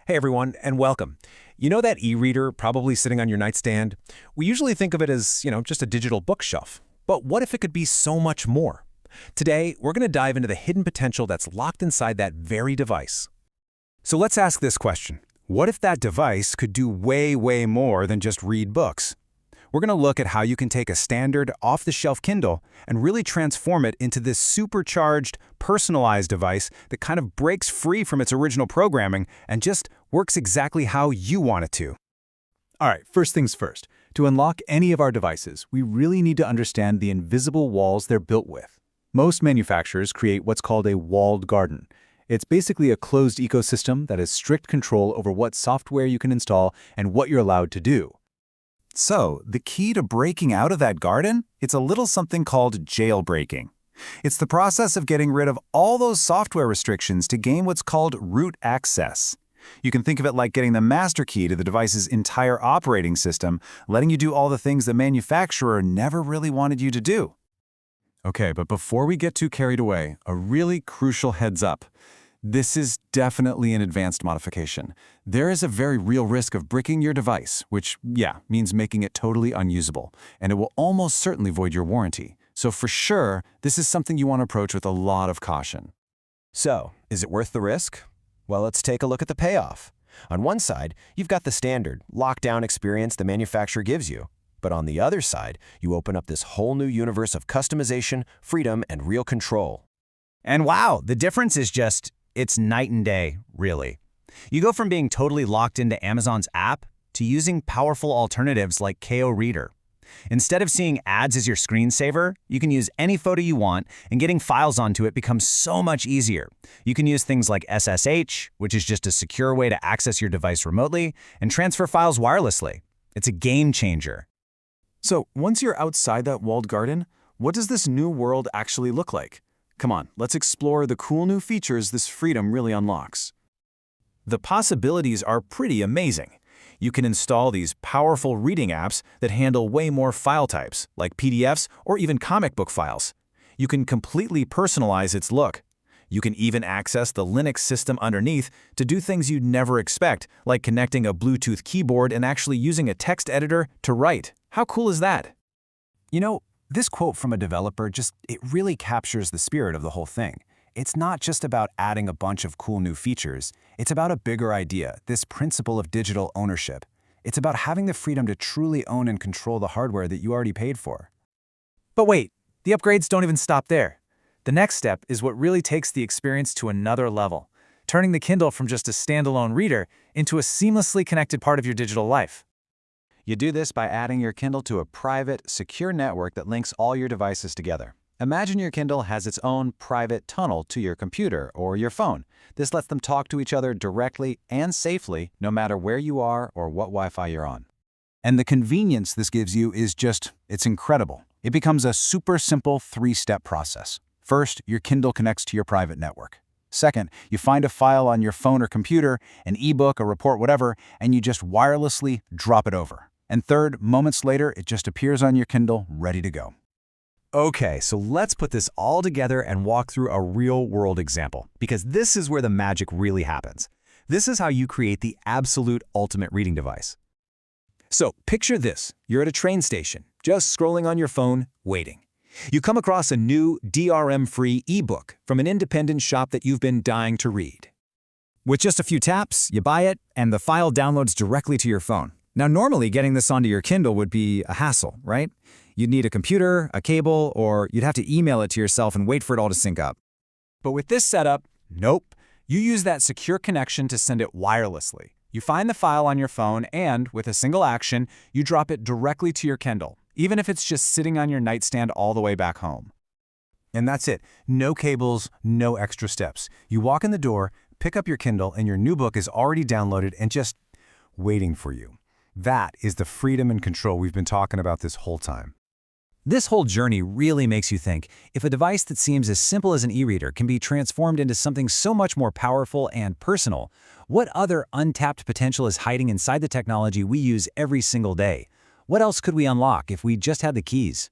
Hey everyone, and welcome. You know that e-reader probably sitting on your nightstand? We usually think of it as, just a digital bookshelf. But what if it could be so much more? Today, we're going to dive into the hidden potential that's locked inside that very device. So let's ask this question. What if that device could do way, way more than just read books? We're going to look at how you can take a standard, off-the-shelf Kindle and really transform it into this supercharged, personalized device that kind of breaks free from its original programming and just works exactly how you want it to. All right, first things first. To unlock any of our devices, we really need to understand the invisible walls they're built with. Most manufacturers create what's called a walled garden. It's basically a closed ecosystem that has strict control over what software you can install and what you're allowed to do. So, the key to breaking out of that garden? It's a little something called jailbreaking. It's the process of getting rid of all those software restrictions to gain what's called root access. You can think of it like getting the master key to the device's entire operating system, letting you do all the things the manufacturer never really wanted you to do. Okay, but before we get too carried away, a really crucial heads up. This is definitely an advanced modification. There is a very real risk of bricking your device, which, means making it totally unusable, and it will almost certainly void your warranty. So for sure, this is something you want to approach with a lot of caution. So, is it worth the risk? Well, let's take a look at the payoff. On one side, you've got the standard, lockdown experience the manufacturer gives you. But on the other side, you open up this whole new universe of customization, freedom, and real control. And wow, the difference is it's night and day, really. You go from being totally locked into Amazon's app to using powerful alternatives like KOReader. Instead of seeing ads as your screensaver, you can use any photo you want, and getting files onto it becomes so much easier. You can use things like SSH, which is just a secure way to access your device remotely, and transfer files wirelessly. It's a game changer. So, once you're outside that walled garden, what does this new world actually look like? Come on, let's explore the cool new features this freedom really unlocks. The possibilities are pretty amazing. You can install these powerful reading apps that handle way more file types, like PDFs or even comic book files. You can completely personalize its look. You can even access the Linux system underneath to do things you'd never expect, like connecting a Bluetooth keyboard and actually using a text editor to write. How cool is that? This quote from a developer it really captures the spirit of the whole thing. It's not just about adding a bunch of cool new features. It's about a bigger idea, this principle of digital ownership. It's about having the freedom to truly own and control the hardware that you already paid for. But wait, the upgrades don't even stop there. The next step is what really takes the experience to another level, turning the Kindle from just a standalone reader into a seamlessly connected part of your digital life. You do this by adding your Kindle to a private, secure network that links all your devices together. Imagine your Kindle has its own private tunnel to your computer or your phone. This lets them talk to each other directly and safely, no matter where you are or what Wi-Fi you're on. And the convenience this gives you is it's incredible. It becomes a super simple three-step process. First, your Kindle connects to your private network. Second, you find a file on your phone or computer, an ebook, a report, whatever, and you just wirelessly drop it over. And third, moments later, it just appears on your Kindle, ready to go. Okay, so let's put this all together and walk through a real-world example, because this is where the magic really happens. This is how you create the absolute ultimate reading device. So picture this. You're at a train station, just scrolling on your phone, waiting. You come across a new DRM-free ebook from an independent shop that you've been dying to read. With just a few taps, you buy it, and the file downloads directly to your phone. Now, normally getting this onto your Kindle would be a hassle, right? You'd need a computer, a cable, or you'd have to email it to yourself and wait for it all to sync up. But with this setup, nope. You use that secure connection to send it wirelessly. You find the file on your phone and, with a single action, you drop it directly to your Kindle, even if it's just sitting on your nightstand all the way back home. And that's it. No cables, no extra steps. You walk in the door, pick up your Kindle, and your new book is already downloaded and just waiting for you. That is the freedom and control we've been talking about this whole time. This whole journey really makes you think, if a device that seems as simple as an e-reader can be transformed into something so much more powerful and personal, what other untapped potential is hiding inside the technology we use every single day? What else could we unlock if we just had the keys?